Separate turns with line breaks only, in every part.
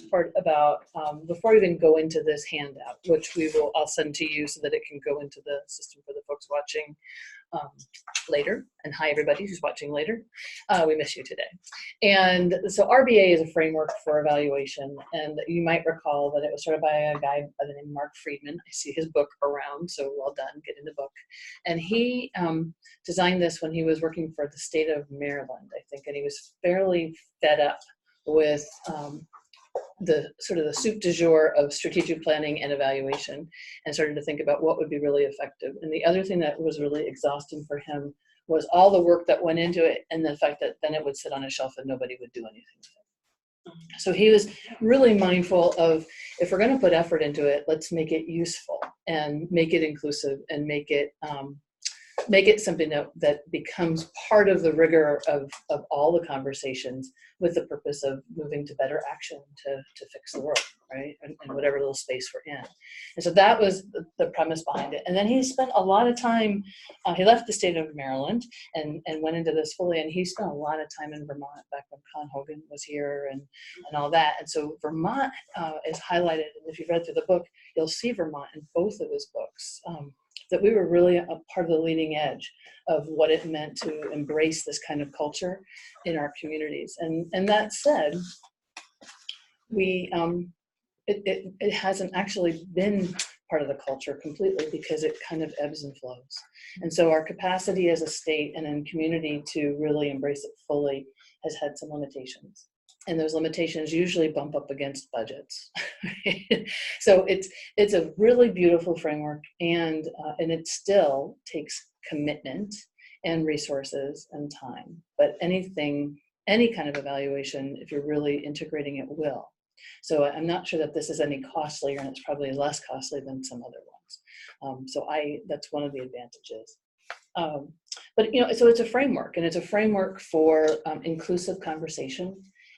part about, before we even go into this handout, which I'll send to you so that it can go into the system for the folks watching later. And hi, everybody who's watching later. We miss you today. And so RBA is a framework for evaluation. And you might recall that it was started by a guy by the name of Mark Friedman. I see his book around, so well done, get in the book. And he designed this when he was working for the state of Maryland, I think, and he was fairly fed up with the sort of the soup du jour of strategic planning and evaluation, and started to think about what would be really effective. And the other thing that was really exhausting for him was all the work that went into it, and the fact that then it would sit on a shelf and nobody would do anything with it. So he was really mindful of, if we're going to put effort into it, let's make it useful and make it inclusive and make it something that becomes part of the rigor of all the conversations, with the purpose of moving to better action to fix the world, right? And whatever little space we're in. And so that was the premise behind it. And then he spent a lot of time, he left the state of Maryland and went into this fully, and he spent a lot of time in Vermont back when Con Hogan was here and all that. And so Vermont is highlighted, and if you've read through the book, you'll see Vermont in both of his books. That we were really a part of the leading edge of what it meant to embrace this kind of culture in our communities. And that said, it hasn't actually been part of the culture completely, because it kind of ebbs and flows. And so our capacity as a state and in community to really embrace it fully has had some limitations. And those limitations usually bump up against budgets. So it's a really beautiful framework, and it still takes commitment and resources and time. But any kind of evaluation, if you're really integrating it, will. So I'm not sure that this is any costlier, and it's probably less costly than some other ones. That's one of the advantages. But so it's a framework, and it's a framework for inclusive conversation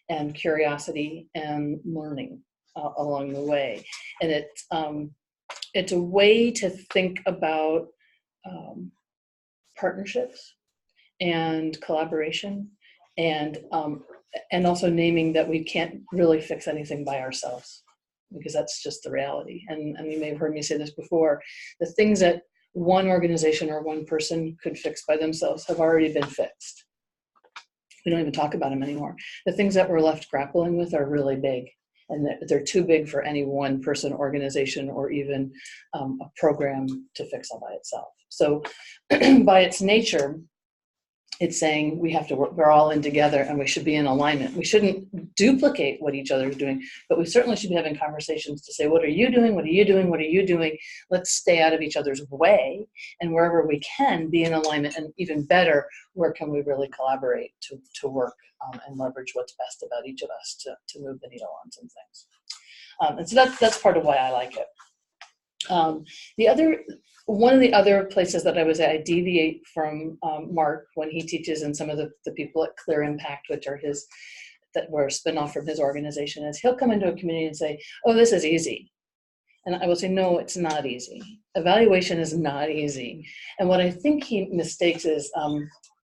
and curiosity and learning along the way. And it's a way to think about partnerships and collaboration, and also naming that we can't really fix anything by ourselves, because that's just the reality. And you may have heard me say this before, the things that one organization or one person could fix by themselves have already been fixed. We don't even talk about them anymore. The things that we're left grappling with are really big, and they're too big for any one person, organization, or even a program to fix all by itself. So by its nature, it's saying we have to work, we're all in together, and we should be in alignment. We shouldn't duplicate what each other is doing, but we certainly should be having conversations to say, what are you doing? What are you doing? What are you doing? Let's stay out of each other's way. And wherever we can, be in alignment, and even better, where can we really collaborate to work and leverage what's best about each of us to move the needle on some things. And so that's part of why I like it. One of the other places that I deviate from Mark when he teaches, and some of the people at Clear Impact, which are that were a spinoff from his organization, is he'll come into a community and say, oh, this is easy. And I will say, no, it's not easy. Evaluation is not easy. And what I think he mistakes is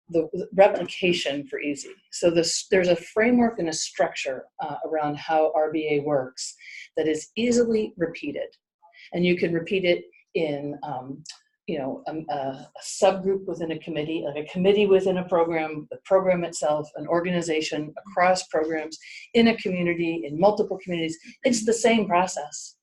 the replication for easy. So there's a framework and a structure around how RBA works that is easily repeated. And you can repeat it in a subgroup within a committee, like a committee within a program, the program itself, an organization, across programs, in a community, in multiple communities. It's the same process.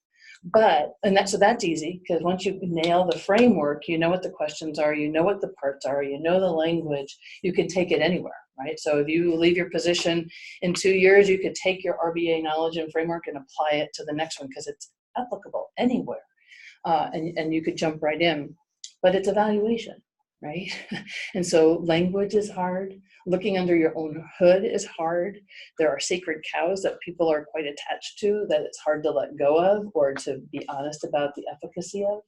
So that's easy, because once you nail the framework, you know what the questions are, you know what the parts are, you know the language, you can take it anywhere, right? So if you leave your position in 2 years, you could take your RBA knowledge and framework and apply it to the next one, because it's applicable anywhere. And you could jump right in, but it's evaluation, right? And so language is hard. Looking under your own hood is hard. There are sacred cows that people are quite attached to that it's hard to let go of, or to be honest about the efficacy of.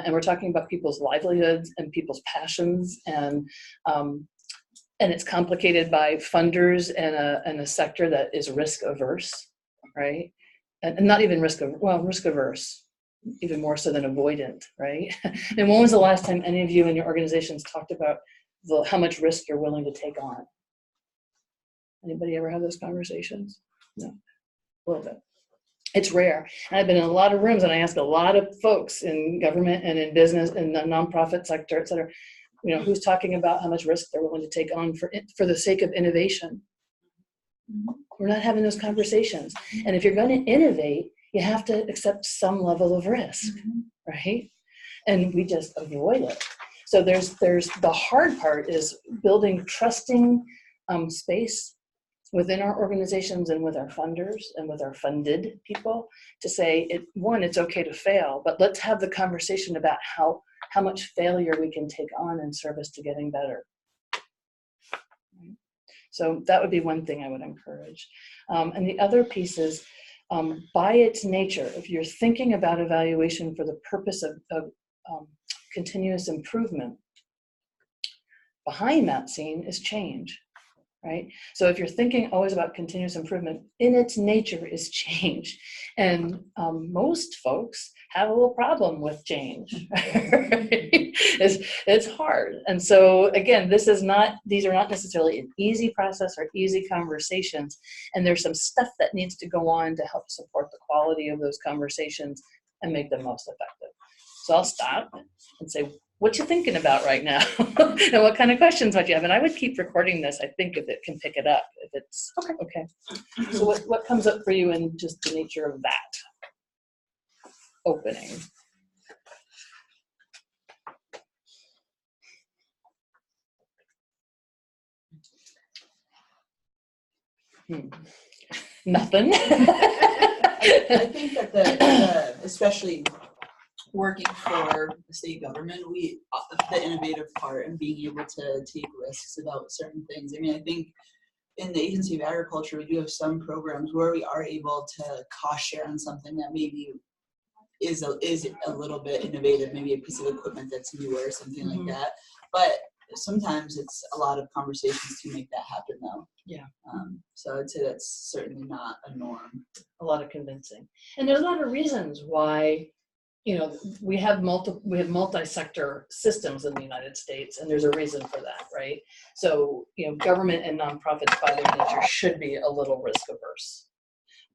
And we're talking about people's livelihoods and people's passions, and it's complicated by funders and a sector that is risk averse, right? And not even risk averse. Even more so than avoidant, right? And when was the last time any of you in your organizations talked about how much risk you're willing to take on? Anybody ever have those conversations? No. a little bit. It's rare. And I've been in a lot of rooms and I ask a lot of folks in government and in business, in the nonprofit sector, et cetera, you know, who's talking about how much risk they're willing to take on for the sake of innovation. We're not having those conversations. And if you're going to innovate, you have to accept some level of risk, right? And we just avoid it. So there's the hard part is building trusting space within our organizations and with our funders and with our funded people to say, it's okay to fail, but let's have the conversation about how much failure we can take on in service to getting better. So that would be one thing I would encourage. And the other piece is, by its nature, if you're thinking about evaluation for the purpose of continuous improvement, behind that scene is change. Right? So if you're thinking always about continuous improvement, in its nature is change. And most folks have a little problem with change. Right? It's hard. And so again, these are not necessarily an easy process or easy conversations. And there's some stuff that needs to go on to help support the quality of those conversations and make them most effective. So I'll stop and say, what you thinking about right now? And what kind of questions might you have? And I would keep recording this, I think, if it can pick it up, if it's okay. So what comes up for you in just the nature of that opening? Nothing.
I think that the especially working for the state government, the innovative part and being able to take risks about certain things. I mean, I think in the Agency of Agriculture, we do have some programs where we are able to cost share on something that maybe is a little bit innovative, maybe a piece of equipment that's newer or something like that. But sometimes it's a lot of conversations to make that happen, though.
Yeah.
So I'd say that's certainly not a norm.
A lot of convincing, and there's a lot of reasons why. You know, we have multi-sector systems in the United States, and there's a reason for that, right? So, you know, government and nonprofits by their nature should be a little risk averse,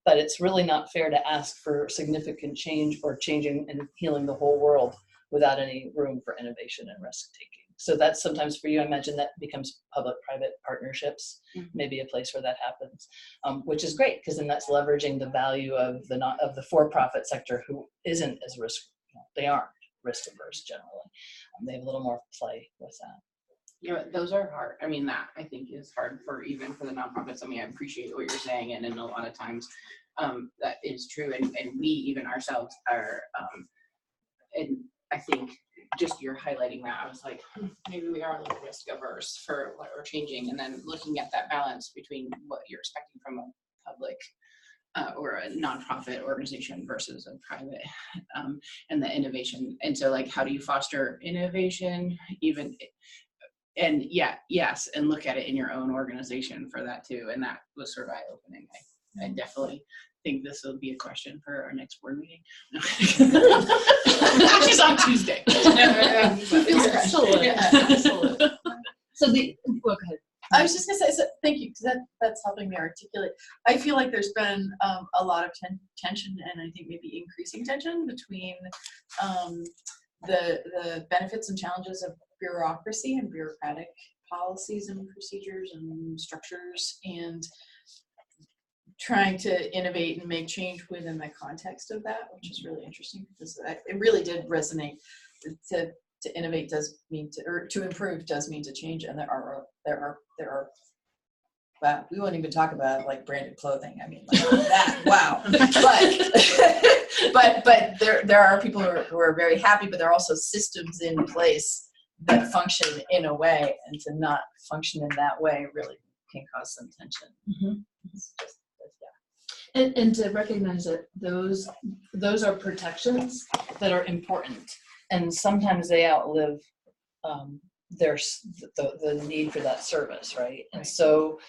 but it's really not fair to ask for significant change or changing and healing the whole world without any room for innovation and risk taking. So that's sometimes for you, I imagine that becomes public-private partnerships, maybe a place where that happens, which is great because then that's leveraging the value of the for-profit sector who isn't as they aren't risk averse generally. They have a little more play with that.
Yeah, those are hard. I mean, that I think is hard even for the nonprofits. I mean, I appreciate what you're saying, and a lot of times that is true, and we even ourselves are, and I think just you're highlighting that, I was like, maybe we are a little risk averse for what we're changing, and then looking at that balance between what you're expecting from a public or a nonprofit organization versus a private, and the innovation. And so, like, how do you foster innovation even? And yes, and look at it in your own organization for that too. And that was sort of eye-opening. I definitely think this will be a question for our next board meeting. Which is on Tuesday.
Absolutely. So go ahead.
I was just going to say, thank you, because that's helping me articulate. I feel like there's been a lot of tension, and I think maybe increasing tension between the benefits and challenges of bureaucracy and bureaucratic policies and procedures and structures, and trying to innovate and make change within the context of that, which is really interesting because it really did resonate. To innovate does mean to improve does mean to change, and there are wow, we won't even talk about like branded clothing. I mean, like that. Wow, but there are people who are very happy, but there are also systems in place that function in a way, and to not function in that way really can cause some tension. It's just,
And to recognize that those are protections that are important, and sometimes they outlive the need for that service, right? And so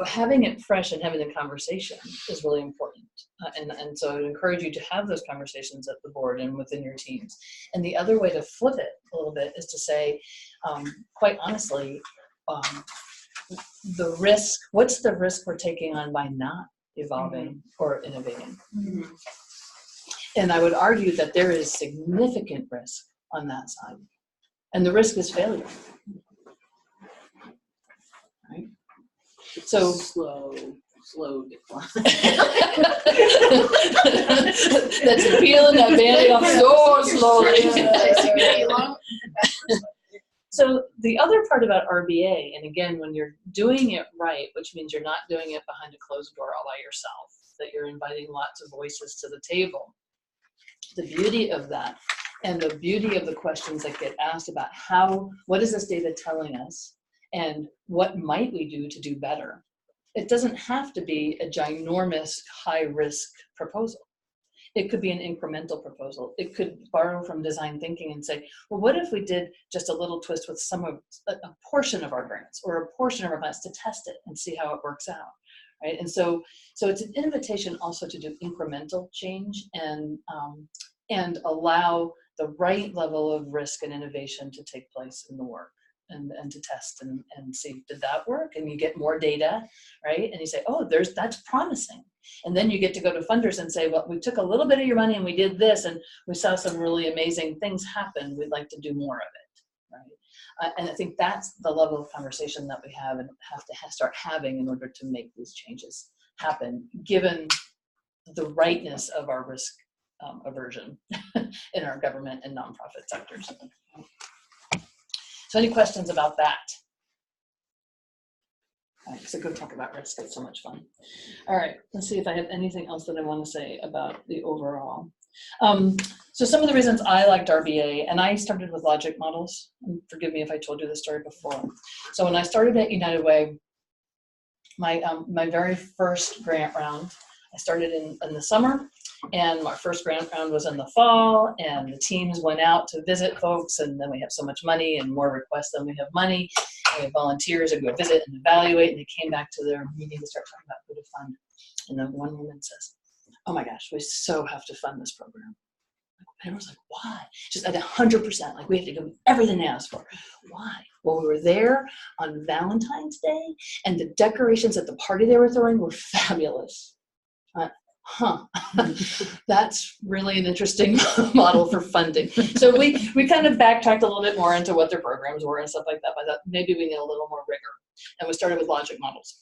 having it fresh and having the conversation is really important. And so I would encourage you to have those conversations at the board and within your teams. And the other way to flip it a little bit is to say, quite honestly, what's the risk we're taking on by not evolving or innovating.
Mhm.
And I would argue that there is significant risk on that side. And the risk is failure. Right? So
slow decline.
that's peeling that Band-Aid off so slowly. So the other part about RBA, and again, when you're doing it right, which means you're not doing it behind a closed door all by yourself, that you're inviting lots of voices to the table. The beauty of that, and the beauty of the questions that get asked about what is this data telling us, and what might we do to do better? It doesn't have to be a ginormous, high-risk proposal. It could be an incremental proposal. It could borrow from design thinking and say, well, what if we did just a little twist with a portion of our grants or a portion of our grants to test it and see how it works out, right? And so it's an invitation also to do incremental change and allow the right level of risk and innovation to take place in the work. And to test and see, did that work? And you get more data, right? And you say, oh, that's promising. And then you get to go to funders and say, well, we took a little bit of your money and we did this, and we saw some really amazing things happen. We'd like to do more of it, right? And I think that's the level of conversation that we have and have to start having in order to make these changes happen, given the rightness of our risk aversion in our government and nonprofit sectors. So any questions about that? All right, so go talk about risk. It's so much fun. All right, let's see if I have anything else that I want to say about the overall. So some of the reasons I liked RBA, and I started with Logic Models. And forgive me if I told you this story before. So when I started at United Way, my very first grant round, I started in the summer, and my first grant round was in the fall, and the teams went out to visit folks, and then we have so much money and more requests than we have money. And we have volunteers that go visit and evaluate, and they came back to their meeting to start talking about who to fund. And then one woman says, oh my gosh, we so have to fund this program. And I was like, why? Just at 100%, like we have to do everything they asked for. Why? Well, we were there on Valentine's Day, and the decorations at the party they were throwing were fabulous. That's really an interesting model for funding. So we kind of backtracked a little bit more into what their programs were and stuff like that. But I thought maybe we need a little more rigor, and we started with Logic Models.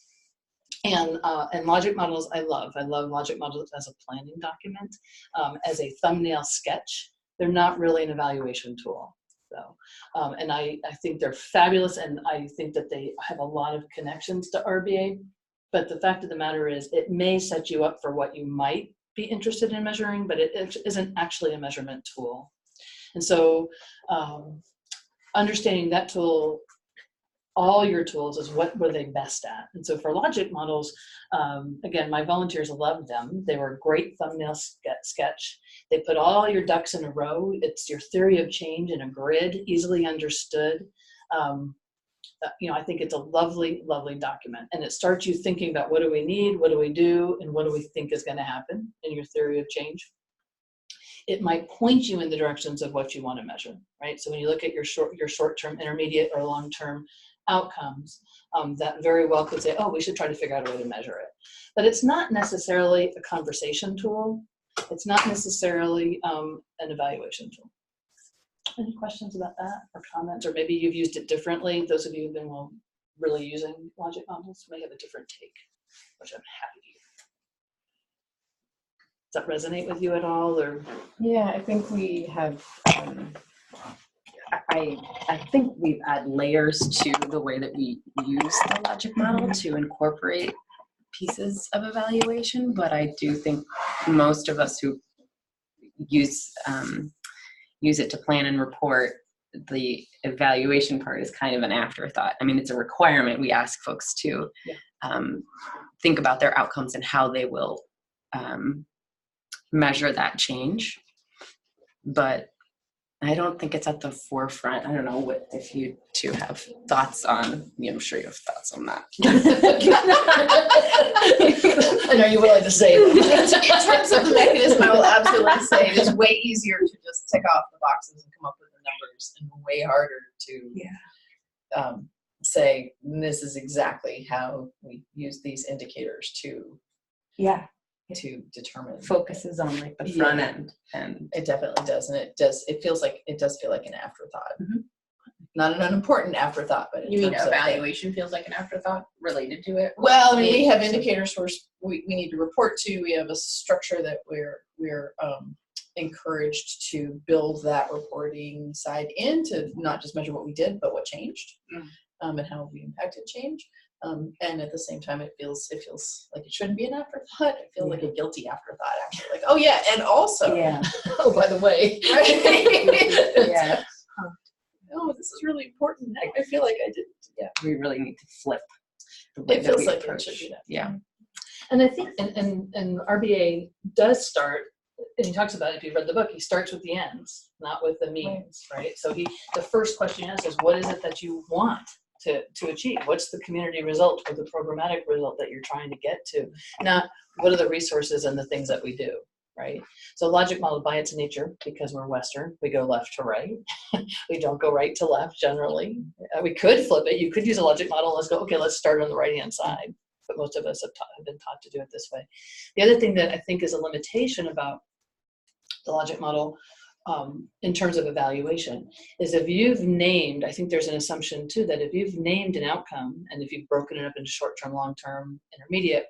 And Logic Models, I love Logic Models as a planning document, as a thumbnail sketch. They're not really an evaluation tool, though. And I think they're fabulous, and I think that they have a lot of connections to RBA. But the fact of the matter is, it may set you up for what you might be interested in measuring, but it isn't actually a measurement tool. And so understanding that tool, all your tools, is what were they best at. And so for Logic Models, again, my volunteers loved them. They were a great thumbnail sketch. They put all your ducks in a row. It's your theory of change in a grid, easily understood. I think it's a lovely, lovely document. And it starts you thinking about what do we need, what do we do, and what do we think is going to happen in your theory of change. It might point you in the directions of what you want to measure, right? So when you look at your short-term, intermediate, or long-term outcomes, that very well could say, oh, we should try to figure out a way to measure it. But it's not necessarily a conversation tool. It's not necessarily an evaluation tool. Any questions about that or comments? Or maybe you've used it differently. Those of you who've been really using Logic Models may have a different take, which I'm happy to hear. Does that resonate with you at all? Or
yeah, I think we have. I think we've added layers to the way that we use the Logic Model to incorporate pieces of evaluation, but I do think most of us who use it to plan and report, the evaluation part is kind of an afterthought. I mean, it's a requirement. We ask folks to think about their outcomes and how they will measure that change. But I don't think it's at the forefront. I don't know if you two have thoughts on, I'm sure you have thoughts on that.
and are you willing to say them?
In terms of the mechanism, I will absolutely say it is way easier to just tick off the boxes and come up with the numbers, and way harder to say this is exactly how we use these indicators to
Yeah.
to determine.
Focuses on like the
Yeah.
front end.
And it definitely does, and it does feel like an afterthought.
Mhm.
Not an unimportant afterthought, but in
You mean
terms of the-
evaluation feels like an afterthought related to it?
Well, I mean, we have indicators we need to report to. We have a structure that we're encouraged to build that reporting side in, to not just measure what we did, but what changed, and how we impacted change. And at the same time, it feels like it shouldn't be an afterthought. It feels like a guilty afterthought, actually. Like, oh yeah, and also,
Yeah.
oh, by the way, right?
Yeah.
Oh, this is really important. I feel like I did. Yeah,
We really need to flip the way
it
that
feels
we
like it
approach.
should be that.
Yeah.
And I think, and RBA does start, and he talks about it, if you've read the book, he starts with the ends, not with the means, right? So the first question he asks is, what is it that you want to achieve? What's the community result or the programmatic result that you're trying to get to? Not what are the resources and the things that we do, right? So logic model by its nature, because we're Western, we go left to right. We don't go right to left generally. We could flip it. You could use a logic model. Let's go, okay, let's start on the right-hand side. But most of us have been taught to do it this way. The other thing that I think is a limitation about the logic model in terms of evaluation is if you've named, I think there's an assumption too, that if you've named an outcome and if you've broken it up into short-term, long-term, intermediate,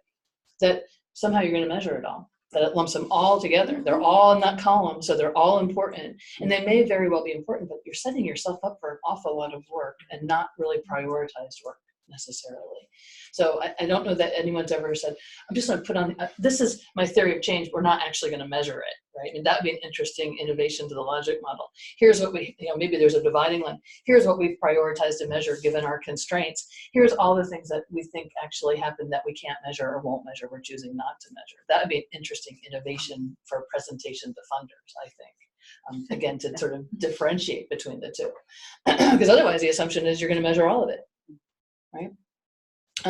that somehow you're going to measure it all, that it lumps them all together. They're all in that column, so they're all important. And they may very well be important, but you're setting yourself up for an awful lot of work and not really prioritized work necessarily. So I don't know that anyone's ever said, I'm just going to put on, this is my theory of change. We're not actually going to measure it, right? And that would be an interesting innovation to the logic model. Here's what we, maybe there's a dividing line. Here's what we've prioritized to measure given our constraints. Here's all the things that we think actually happen that we can't measure or won't measure. We're choosing not to measure. That would be an interesting innovation for presentation to funders, I think. Again, to sort of differentiate between the two. Because otherwise the assumption is you're going to measure all of it, right?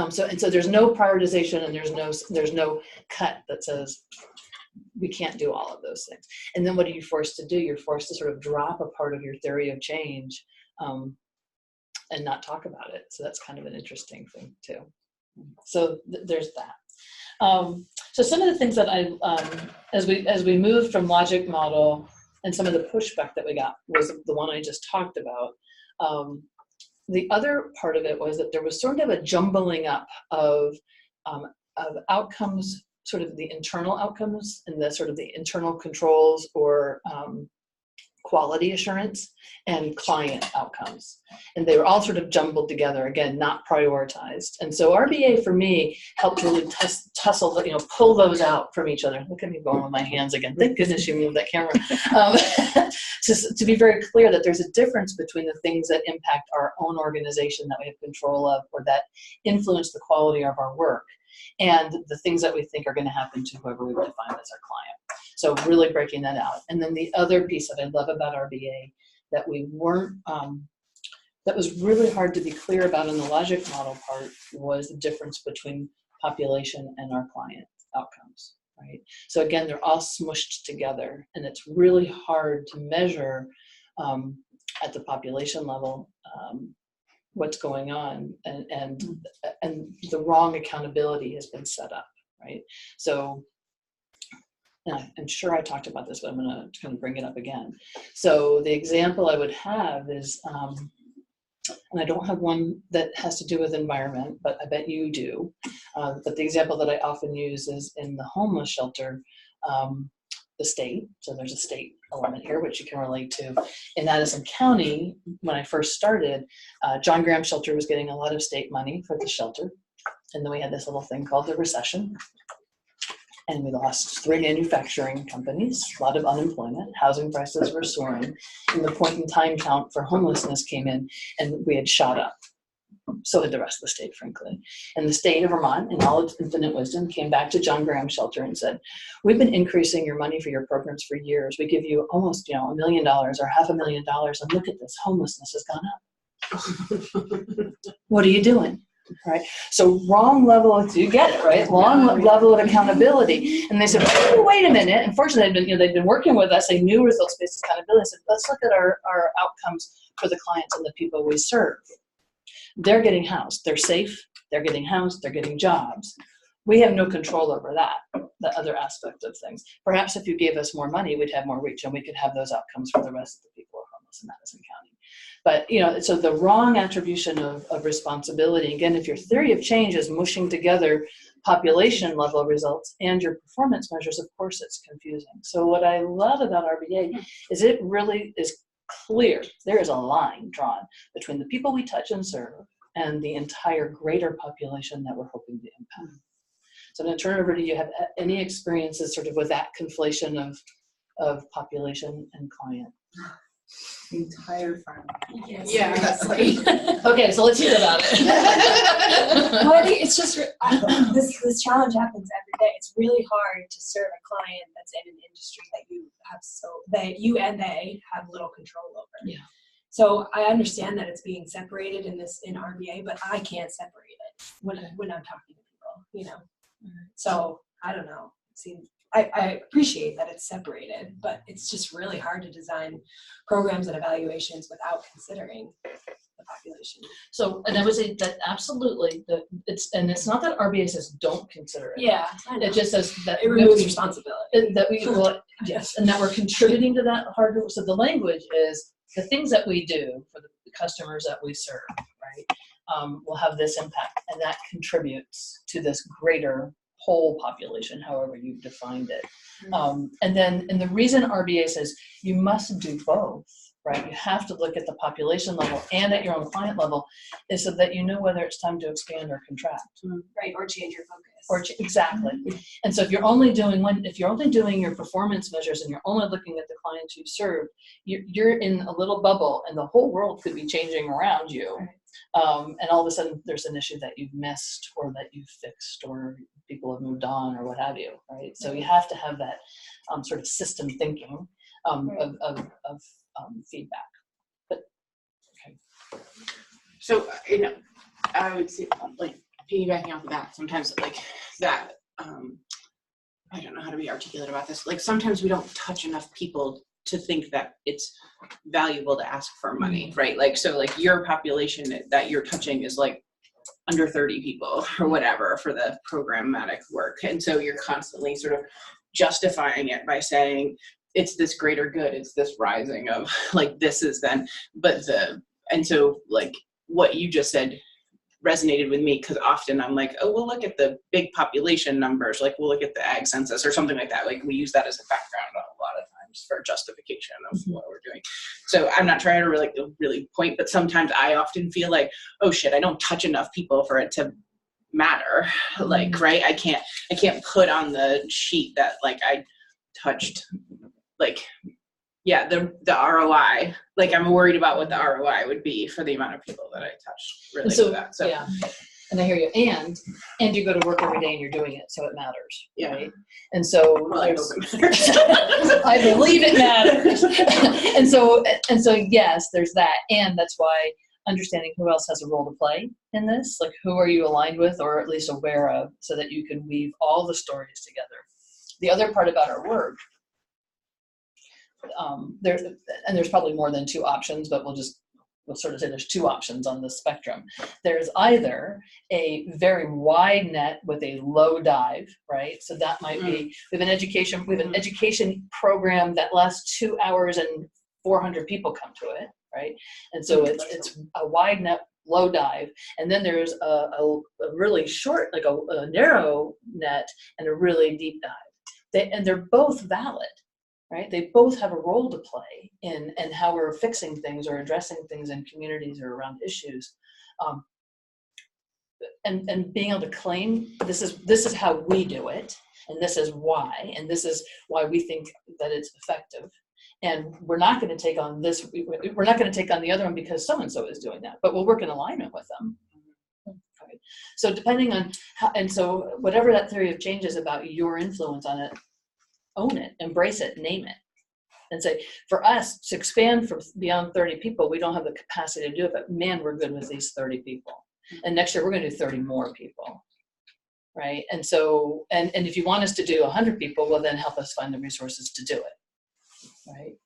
So there's no prioritization and there's no cut that says we can't do all of those things. And then what are you forced to do? You're forced to sort of drop a part of your theory of change and not talk about it. So that's kind of an interesting thing too. So there's that. So some of the things that as we moved from logic model and some of the pushback that we got was the one I just talked about. The other part of it was that there was sort of a jumbling up of outcomes, sort of the internal outcomes and the sort of the internal controls or quality assurance and client outcomes. And they were all sort of jumbled together, again, not prioritized. And so RBA for me helped really tussle, pull those out from each other. Look at me going with my hands again. Thank goodness you moved that camera. To be very clear that there's a difference between the things that impact our own organization that we have control of or that influence the quality of our work and the things that we think are going to happen to whoever we've defined as our client. So really breaking that out. And then the other piece that I love about RBA that we weren't, that was really hard to be clear about in the logic model part was the difference between population and our client outcomes, right? So again, they're all smushed together and it's really hard to measure at the population level what's going on and the wrong accountability has been set up, right? So I'm sure I talked about this, but I'm going to kind of bring it up again. So the example I would have is, and I don't have one that has to do with environment, but I bet you do. But the example that I often use is in the homeless shelter, the state. So there's a state element here, which you can relate to. In Addison County, when I first started, John Graham Shelter was getting a lot of state money for the shelter. And then we had this little thing called the recession. And we lost 3 manufacturing companies, a lot of unemployment, housing prices were soaring, and the point in time count for homelessness came in, and we had shot up. So had the rest of the state, frankly. And the state of Vermont, in all its infinite wisdom, came back to John Graham Shelter and said, we've been increasing your money for your programs for years. We give you almost $1 million or $500,000, and look at this, homelessness has gone up. What are you doing? Right. So wrong level of, you get it, right? Wrong level of accountability. And they said, oh, wait a minute. And fortunately, they'd been working with us. They knew results-based accountability. They said, let's look at our outcomes for the clients and the people we serve. They're getting housed. They're safe. They're getting housed. They're getting jobs. We have no control over that, the other aspect of things. Perhaps if you gave us more money, we'd have more reach and we could have those outcomes for the rest of the people who are homeless in Madison County. But, you know, so the wrong attribution of responsibility, again, if your theory of change is mushing together population level results and your performance measures, of course it's confusing. So what I love about RBA is it really is clear. There is a line drawn between the people we touch and serve and the entire greater population that we're hoping to impact. So I'm going to turn it over to you. Have any experiences sort of with that conflation of population and client?
The entire farm.
Yes.
Okay, so let's hear about it.
Well, I think it's just this challenge happens every day. It's really hard to serve a client that's in an industry that you and they have little control over.
Yeah.
So I understand that it's being separated in RBA, but I can't separate it when I'm talking to people, you know. So I don't know. I appreciate that it's separated, but it's just really hard to design programs and evaluations without considering the population.
So, and I would say that absolutely, it's not that RBA says don't consider it.
Yeah, I know.
It just says that
It removes responsibility.
that we will, yes, and that we're contributing to that hard. So the language is the things that we do for the customers that we serve, right, will have this impact, and that contributes to this greater whole population, however you've defined it. And the reason RBA says you must do both, right? You have to look at the population level and at your own client level, is so that you know whether it's time to expand or contract.
Right, or change your focus.
Exactly. And so if you're only doing your performance measures and you're only looking at the clients you serve, you're in a little bubble, and the whole world could be changing around you.
Right.
And all of a sudden there's an issue that you've missed or that you've fixed or people have moved on or what have you, right? So you have to have that sort of system thinking of feedback. But okay.
So, you know, I would say, like, piggybacking off of that, sometimes, like, that, I don't know how to be articulate about this. Like, sometimes we don't touch enough people to think that it's valuable to ask for money, right? Like, so, like, your population that you're touching is, like, under 30 people or whatever for the programmatic work. And so you're constantly sort of justifying it by saying, it's this greater good, it's this rising of, like, this is then, and so, like, what you just said resonated with me, because often I'm like, oh, we'll look at the big population numbers, like we'll look at the ag census or something like that. Like, we use that as a background a lot of times for justification of what we're doing. So I'm not trying to really point, but sometimes I often feel like, oh shit, I don't touch enough people for it to matter. Like, right, I can't put on the sheet that, like, I touched, like, yeah, the ROI, like, I'm worried about what the ROI would be for the amount of people that I touched related to that. So
yeah, and I hear you. And you go to work every day and you're doing it, so it matters,
Yeah.
right? And so
well, I hope it matters.
I believe it matters. and so yes, there's that, and that's why understanding who else has a role to play in this, like, who are you aligned with or at least aware of, so that you can weave all the stories together. The other part about our work, there's probably more than two options, but we'll sort of say there's two options on the spectrum. There's either a very wide net with a low dive, right? So that might be, we have an education program that lasts 2 hours and 400 people come to it, right? And so it's a wide net, low dive, and then there's a really short, like a narrow net, and a really deep dive. They're both valid. Right? They both have a role to play in how we're fixing things or addressing things in communities or around issues. And being able to claim this is how we do it, and this is why, and this is why we think that it's effective. And we're not going to take on this, we're not going to take on the other one because so-and-so is doing that, but we'll work in alignment with them. Right? So depending on how, and so whatever that theory of change is about your influence on it, own it, embrace it, name it, and say, for us to expand from beyond 30 people, we don't have the capacity to do it, but man, we're good with these 30 people. And next year we're going to do 30 more people, right? And so, and if you want us to do 100 people, well, then help us find the resources to do it, right?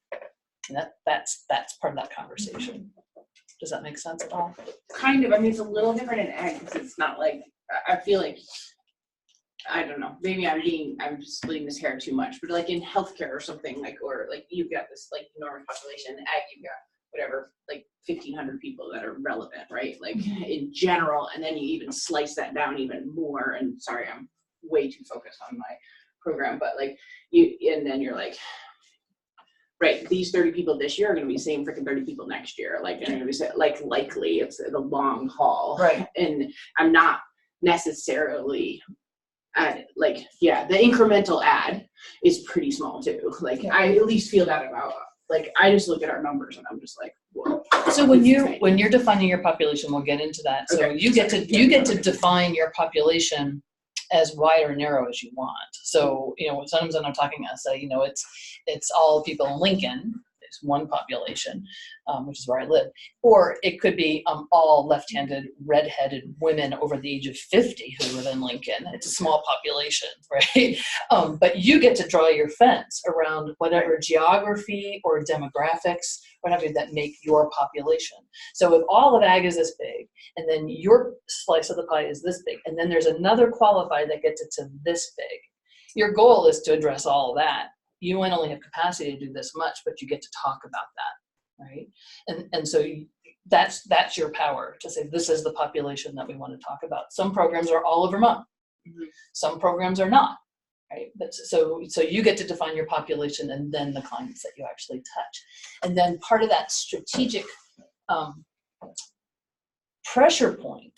And that's part of that conversation. Does that make sense at all?
Kind of. I mean, it's a little different in ag because it's not like, I feel like I don't know, maybe I'm just splitting this hair too much, but like in healthcare or something, like, or like you've got this like enormous population, ag, you've got whatever, like 1,500 people that are relevant, right? Like in general, and then you even slice that down even more. And sorry, I'm way too focused on my program, but like and then you're like, right, these 30 people this year are going to be the same freaking 30 people next year. Like, and we say, like, likely it's the long haul.
Right.
And I'm not necessarily like, yeah, the incremental ad is pretty small too. Like, I at least feel that about, like, I just look at our numbers and I'm just like, whoa.
So when you're defining your population, we'll get into that. So
Okay.
you get to define your population as wide or narrow as you want. So, sometimes when I'm talking, I say, it's all people in Lincoln. It's one population, which is where I live. Or it could be all left-handed, red-headed women over the age of 50 who live in Lincoln. It's a small population, right? But you get to draw your fence around whatever geography or demographics, whatever that make your population. So if all of ag is this big, and then your slice of the pie is this big, and then there's another qualifier that gets it to this big, your goal is to address all of that. You might only have capacity to do this much, but you get to talk about that, right? And so that's your power to say, this is the population that we want to talk about. Some programs are all of Vermont.
Mhm.
Some programs are not, right? But so you get to define your population and then the clients that you actually touch. And then part of that strategic pressure point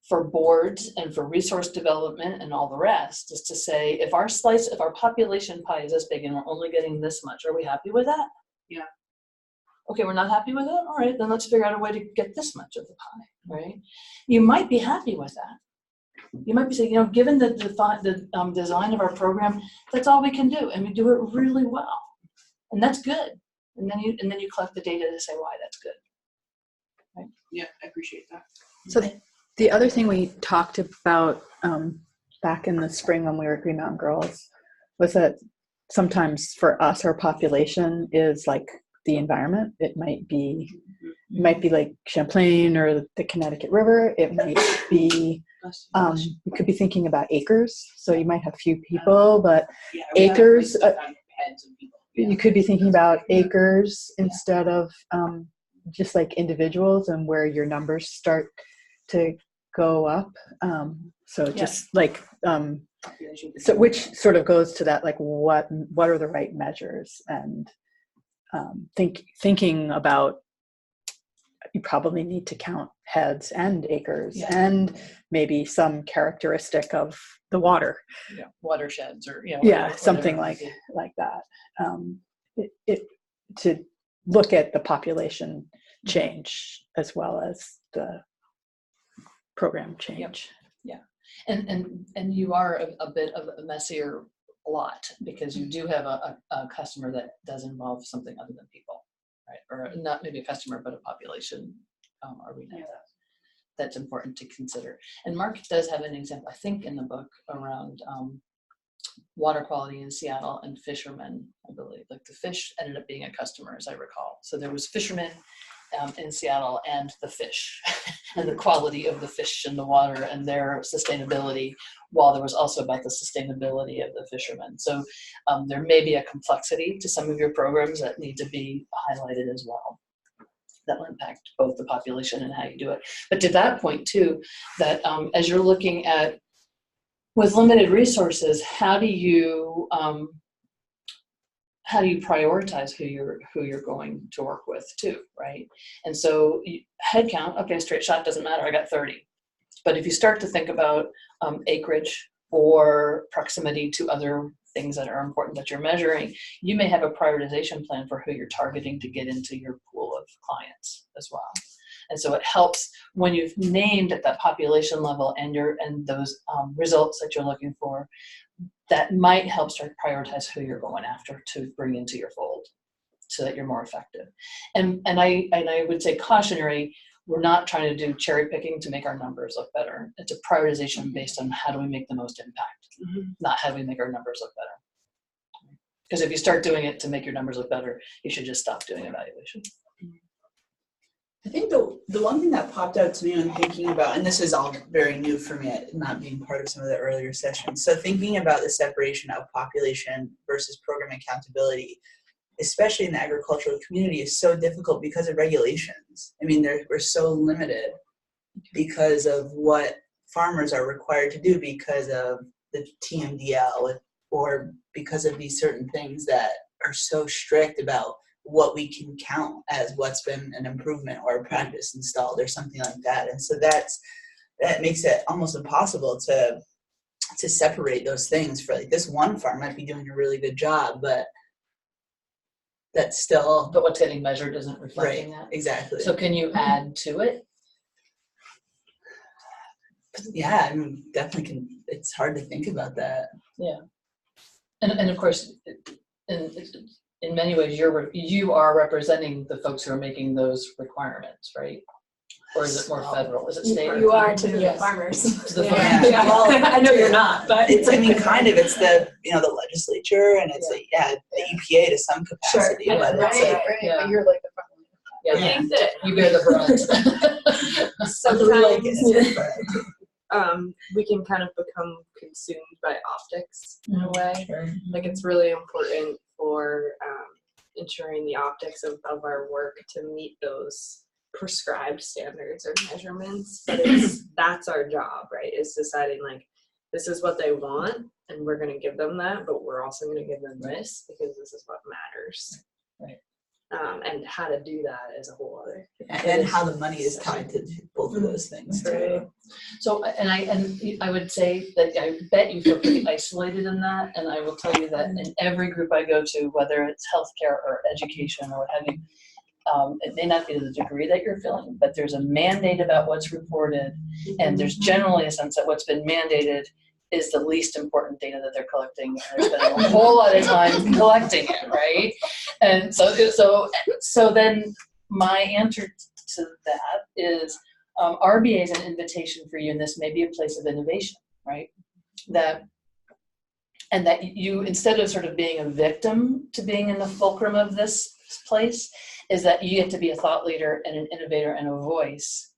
for boards and for resource development and all the rest is to say, if our population pie is this big and we're only getting this much, are we happy with that?
Yeah.
Okay, we're not happy with it? All right, then let's figure out a way to get this much of the pie, right? You might be happy with that. You might be saying, given the design of our program, that's all we can do, and we do it really well. And that's good. And then you collect the data to say why that's good. Right?
Yeah, I appreciate that.
So the other thing we talked about back in the spring when we were at Green Mountain Girls was that sometimes for us, our population is like the environment. It might be like Champlain or the Connecticut River. It might be, you could be thinking about acres. So you might have few people, but
Yeah,
acres,
heads of people.
you could be thinking about acres instead of just like individuals, and where your numbers start to go up. So just like, so which sort of goes to that, like what are the right measures, and thinking about, you probably need to count heads and acres and maybe some characteristic of the water.
Yeah, watersheds or
something like that. To look at the population change as well as the program change.
Yeah. And you are a bit of a messier lot, because you do have a customer that does involve something other than people, right? Or not maybe a customer, but a population arena. That's important to consider. And Mark does have an example, I think, in the book around water quality in Seattle and fishermen, I believe. Like the fish ended up being a customer, as I recall. So there was fishermen in Seattle and the fish and the quality of the fish in the water and their sustainability, while there was also about the sustainability of the fishermen. So there may be a complexity to some of your programs that need to be highlighted as well. That will impact both the population and how you do it. But to that point too, that as you're looking at, with limited resources, how do you prioritize who you're going to work with too, right? And so head count, okay, straight shot doesn't matter, I got 30. But if you start to think about acreage or proximity to other things that are important that you're measuring, you may have a prioritization plan for who you're targeting to get into your pool of clients as well. And so it helps when you've named at that population level and those results that you're looking for, that might help start to prioritize who you're going after to bring into your fold so that you're more effective. And I would say cautionary, we're not trying to do cherry picking to make our numbers look better. It's a prioritization based on how do we make the most impact, not how do we make our numbers look better. Because if you start doing it to make your numbers look better, you should just stop doing evaluation.
I think the one thing that popped out to me when thinking about, and this is all very new for me, not being part of some of the earlier sessions. So thinking about the separation of population versus program accountability, especially in the agricultural community, is so difficult because of regulations. I mean, we're so limited because of what farmers are required to do because of the TMDL or because of these certain things that are so strict about what we can count as what's been an improvement or a practice installed or something like that. And so that makes it almost impossible to separate those things. For like, this one farm might be doing a really good job, but that's still
But what's getting measured isn't
right.
reflecting that.
Exactly.
So can you add to it?
Yeah, I mean, definitely can. It's hard to think about that.
Yeah. And of course, in many ways, you are representing the folks who are making those requirements, right? Or is it more federal? Is it state?
You are to the
Yes.
farmers.
To the
Yeah.
farmers.
Yeah.
Well,
I know you're not, but
It's, I mean, kind of, it's the legislature and it's the EPA to some capacity,
Sure.
but it's
Right.
like,
Yeah.
You're like the front line.
Yeah.
I think that
You bear the brunt.
like
sometimes
but
we can kind of become consumed by optics in a way. Like it's really important for ensuring the optics of our work to meet those prescribed standards or measurements. But that's our job, right? Is deciding like this is what they want and we're going to give them that, but we're also going to give them this because this is what matters.
Right.
And how to do that is a whole other.
and how the money is tied to both of those things too.
Right.
So, and I would say that I bet you feel pretty isolated in that, and I will tell you that in every group I go to, whether it's healthcare or education or what have you, it may not be to the degree that you're feeling, but there's a mandate about what's reported, and there's generally a sense that what's been mandated is the least important data that they're collecting, and they're spending a whole lot of time collecting it, right? And so then my answer to that is RBA is an invitation for you, and this may be a place of innovation, right? That you, instead of sort of being a victim to being in the fulcrum of this place, is that you get to be a thought leader and an innovator and a voice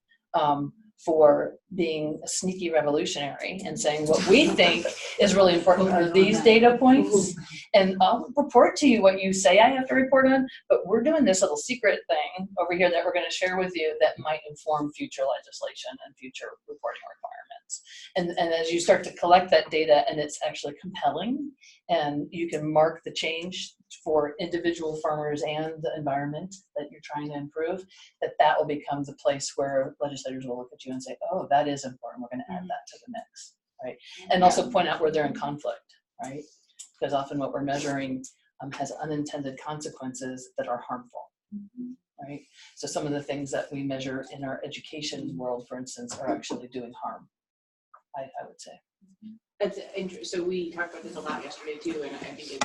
for being a sneaky revolutionary and saying what we think is really important are these data points, and I'll report to you what you say I have to report on, but we're doing this little secret thing over here that we're going to share with you that might inform future legislation and future reporting requirements. And as you start to collect that data and it's actually compelling and you can mark the change for individual farmers and the environment that you're trying to improve, that will become the place where legislators will look at you and say, oh, that is important, we're going to add that to the mix, right? And also point out where they're in conflict, right? Because often what we're measuring has unintended consequences that are harmful, right? So some of the things that we measure in our education world, for instance, are actually doing harm, I would say.
That's interesting. So we talked about this a lot yesterday too, and I think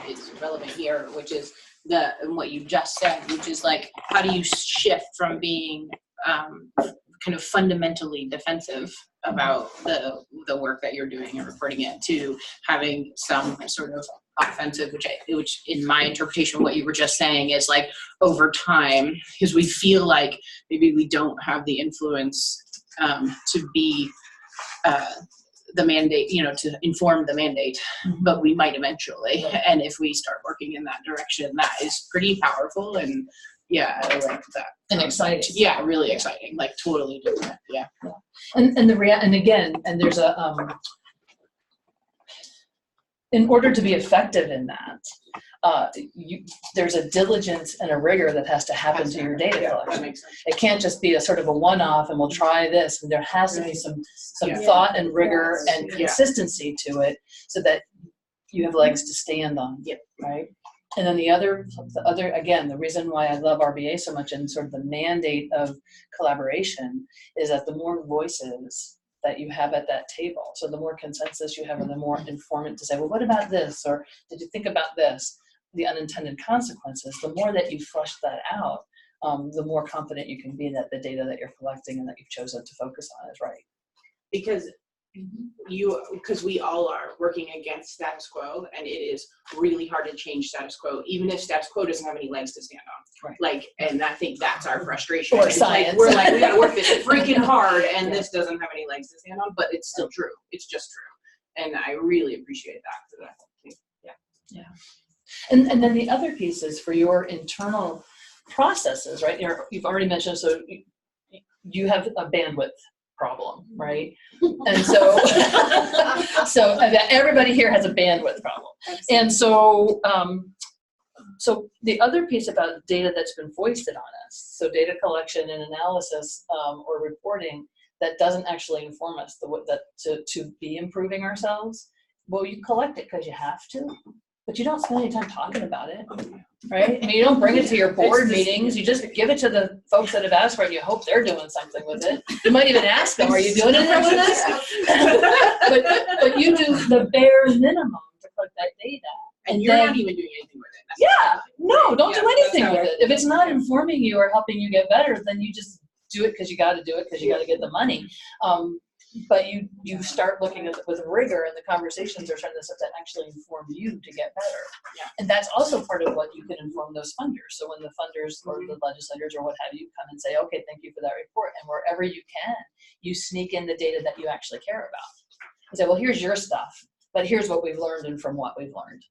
it's relevant here, which is what you just said, which is like, how do you shift from being kind of fundamentally defensive about the work that you're doing and reporting it to having some sort of offensive, which in my interpretation, what you were just saying is like over time, because we feel like maybe we don't have the influence to be the mandate, to inform the mandate, but we might eventually. And if we start working in that direction, that is pretty powerful. And yeah, I like that.
And exciting.
Yeah, really exciting. Like totally different. Yeah.
And again, there's a in order to be effective in that, there's a diligence and a rigor that has to happen to your data
That
collection.
makes sense.
It can't just be a sort of a one-off and we'll try this, and there has to be some
Yeah.
thought and rigor and
Yeah.
consistency to it so that you have legs to stand on, right? And then the other, again, the reason why I love RBA so much and sort of the mandate of collaboration is that the more voices that you have at that table, so the more consensus you have and the more informant to say, well, what about this? Or did you think about this? The unintended consequences, the more that you flush that out, the more confident you can be that the data that you're collecting and that you've chosen to focus on is right.
Because because we all are working against status quo, and it is really hard to change status quo, even if status quo doesn't have any legs to stand on.
Right.
Like, and I think that's our frustration.
Or
It's like,
science.
we're like, we gotta work this freaking hard, and this doesn't have any legs to stand on, but it's still true. It's just true. And I really appreciate that. For that.
Yeah. And then the other piece is for your internal processes, right? You've already mentioned, so you have a bandwidth problem, right? And so, so everybody here has a bandwidth problem. And so, so the other piece about data that's been foisted on us, so data collection and analysis or reporting that doesn't actually inform us to be improving ourselves, well, you collect it because you have to, but you don't spend any time talking about it, right? I mean, you don't bring it to your board meetings. You just give it to the folks that have asked for it. And you hope they're doing something with it. You might even ask them, "Are you doing anything with this?" but you do the bare minimum to collect that data.
And you're not even doing anything with it.
Yeah, no, don't do anything
that's
with
how
it. If it's not informing you or helping you get better, then you just do it because you got to do it because you got to get the money. But you start looking at it with rigor, and the conversations are starting to actually inform you to get better.
Yeah.
And that's also part of what you can inform those funders. So when the funders or the legislators or what have you come and say, okay, thank you for that report, and wherever you can, you sneak in the data that you actually care about. And say, well, here's your stuff, but here's what we've learned and from what we've learned.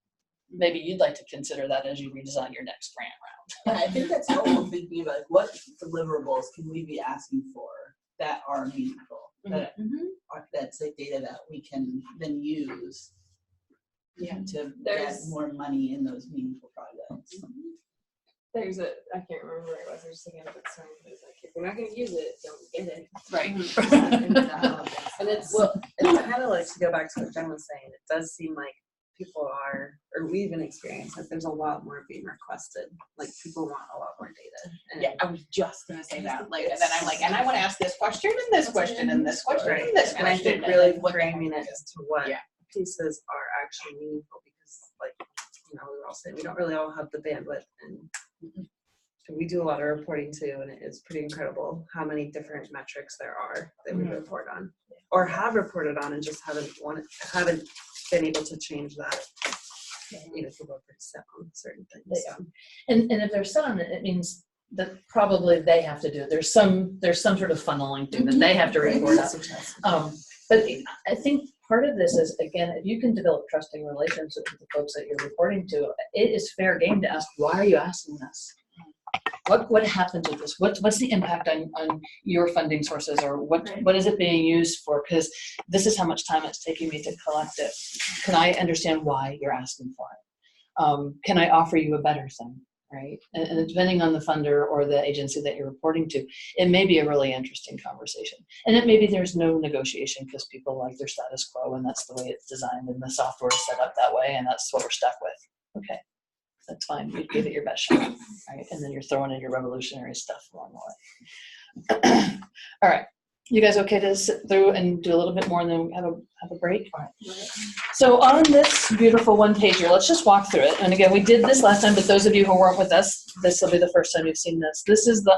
Maybe you'd like to consider that as you redesign your next grant round.
Yeah, I think that's helpful thinking about what deliverables can we be asking for that are meaningful, that's like data that we can then use to get more money in those meaningful projects.
There's a, I can't remember where it was, I was just thinking of it, sorry, but it's like, if you're not gonna use it, don't get it.
Right.
And it's, well, it's kind of like, to go back to what Jen was saying, it does seem like people are, or we even experience that there's a lot more being requested. Like, people want a lot more data. And
Yeah, I was just gonna say that. Like, and then I'm like, and I want to ask this question and this question and this question
Right.
and this question.
And I think
and
really
then what the heck
framing it
is
as to what
Yeah.
pieces are actually meaningful, because, like, you know, we were all saying we don't really all have the bandwidth, and we do a lot of reporting too, and it is pretty incredible how many different metrics there are that we report on or have reported on and just haven't been able to change that. You know, people are pretty set on certain things.
Yeah. And if they're set on it, it means that probably they have to do it. There's some sort of funneling thing that they have to report on. But I think part of this is, again, if you can develop trusting relationships with the folks that you're reporting to, it is fair game to ask, why are you asking this? What happens with this? What's the impact on your funding sources, or what is it being used for? Because this is how much time it's taking me to collect it. Can I understand why you're asking for it? Can I offer you a better thing, right? And depending on the funder or the agency that you're reporting to, it may be a really interesting conversation. And it maybe there's no negotiation because people like their status quo, and that's the way it's designed, and the software is set up that way, and that's what we're stuck with. Okay. That's fine. You give it your best shot, right? And then you're throwing in your revolutionary stuff along the way. All right, you guys okay to sit through and do a little bit more, and then have a break? All right. So on this beautiful one pager, let's just walk through it. And again, we did this last time, but those of you who weren't with us, this will be the first time you've seen this. This is the